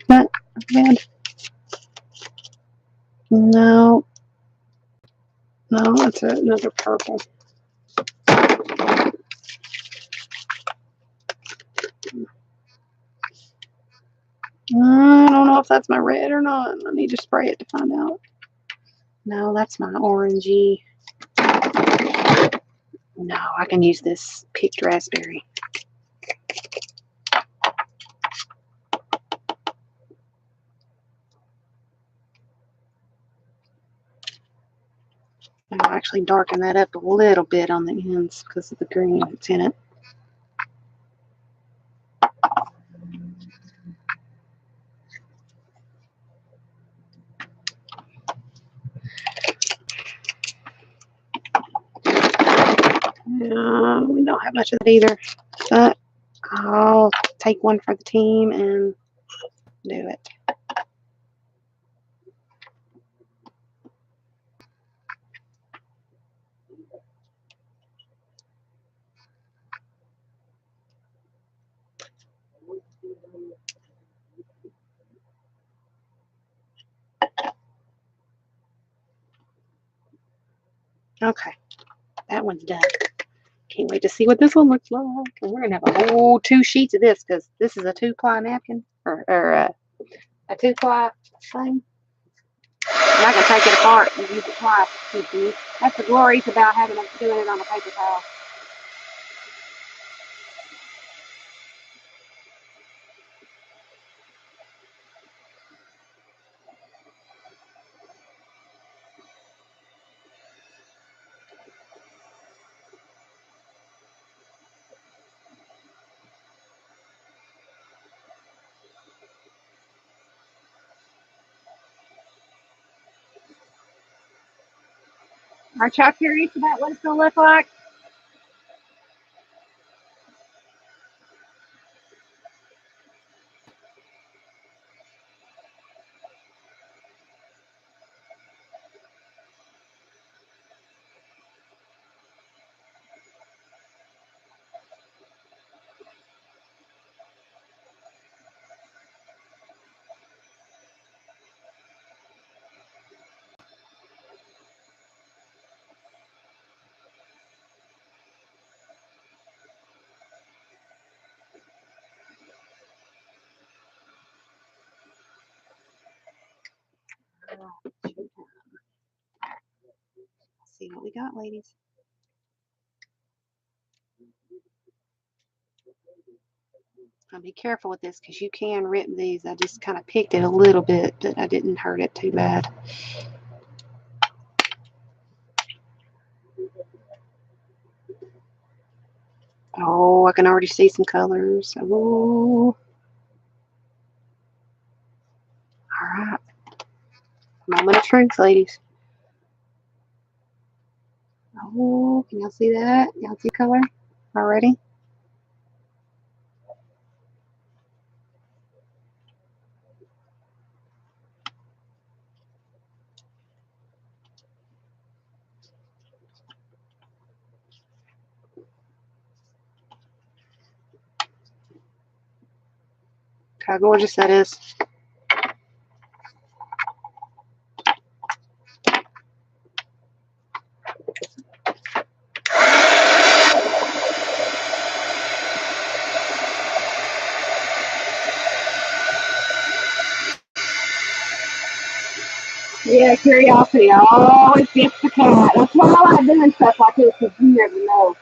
That red? No. No, that's another purple. I don't know if that's my red or not. I need to spray it to find out. No, that's my orangey. No, I can use this picked raspberry. I'll actually darken that up a little bit on the ends because of the green that's in it. We don't have much of that either, but I'll take one for the team and do it. Okay, that one's done. Can't wait to see what this one looks like. And we're going to have a whole 2 sheets of this because this is a 2-ply napkin or a 2-ply thing. And I can take it apart and use it twice. That's the glories about doing it on a paper towel. Aren't y'all curious about what it's going to look like? Let's see what we got, ladies. I'll be careful with this because you can rip these. I just kind of picked it a little bit, but I didn't hurt it too bad. Oh, I can already see some colors. Oh. All right. Moment of truth, ladies. Oh, can y'all see that? Y'all see color already? Look how gorgeous that is. Yeah, curiosity always gets the cat. That's why I like doing stuff like this because you never know.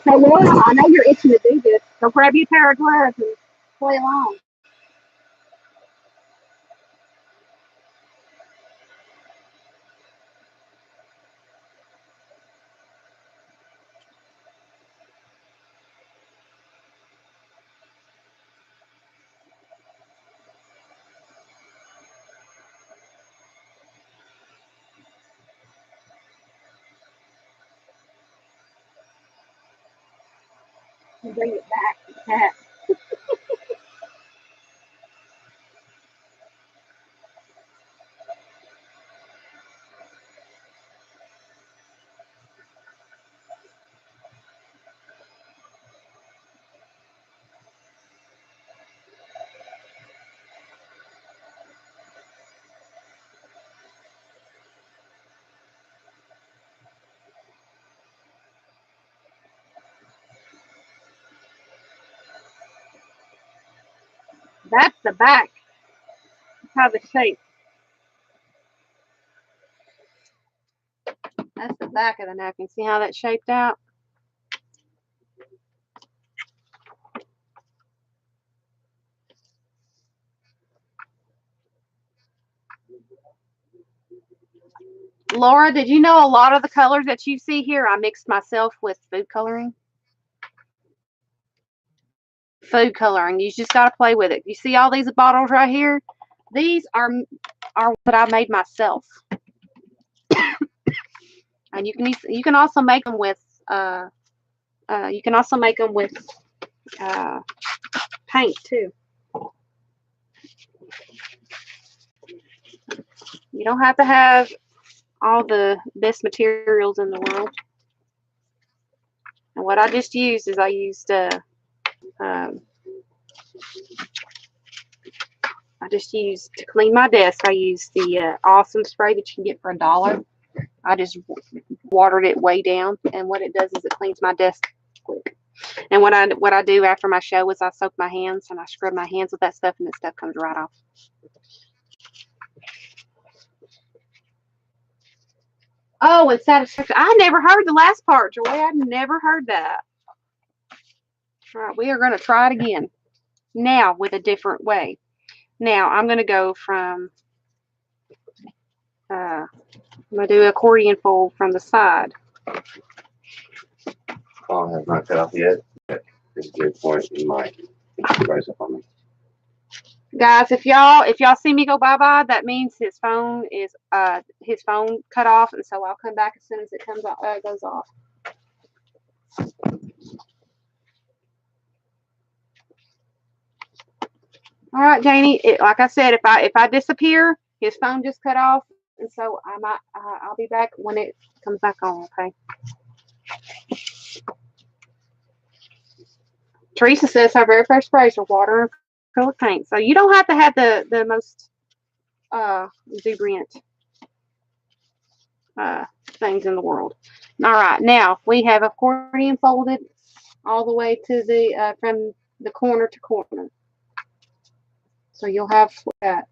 So, Laura, I know you're itching to do this. So grab you a pair of gloves and play along. And bring it back to the cat. That's the back. That's how the shape. That's the back of the napkin. See how that's shaped out? Laura, did you know a lot of the colors that you see here I mixed myself with food coloring? food coloring. You just got to play with it. You see all these bottles right here? These are what I made myself. And you can also make them with paint too. You don't have to have all the best materials in the world. And what I just used is to clean my desk. I used the awesome spray that you can get for $1. I just watered it way down, and what it does is it cleans my desk quick. And what I do after my show is I soak my hands and I scrub my hands with that stuff, and that stuff comes right off. Oh, and satisfaction. I never heard the last part, Joy. I never heard that. All right, we are going to try it again. Now with a different way. Now I'm going to go from, I'm going to do accordion fold from the side. Oh, I have not cut off yet. It's a good point. You might rise up on me. Guys, if y'all see me go bye-bye, that means his phone cut off, and so I'll come back as soon as it goes off. All right, Janie. Like I said, if I disappear, his phone just cut off, and so I'll be back when it comes back on. Okay. Teresa says her very first sprays are water and acrylic paint, so you don't have to have the most exuberant things in the world. All right, now we have accordion folded all the way to the from the corner to corner. So you'll have that.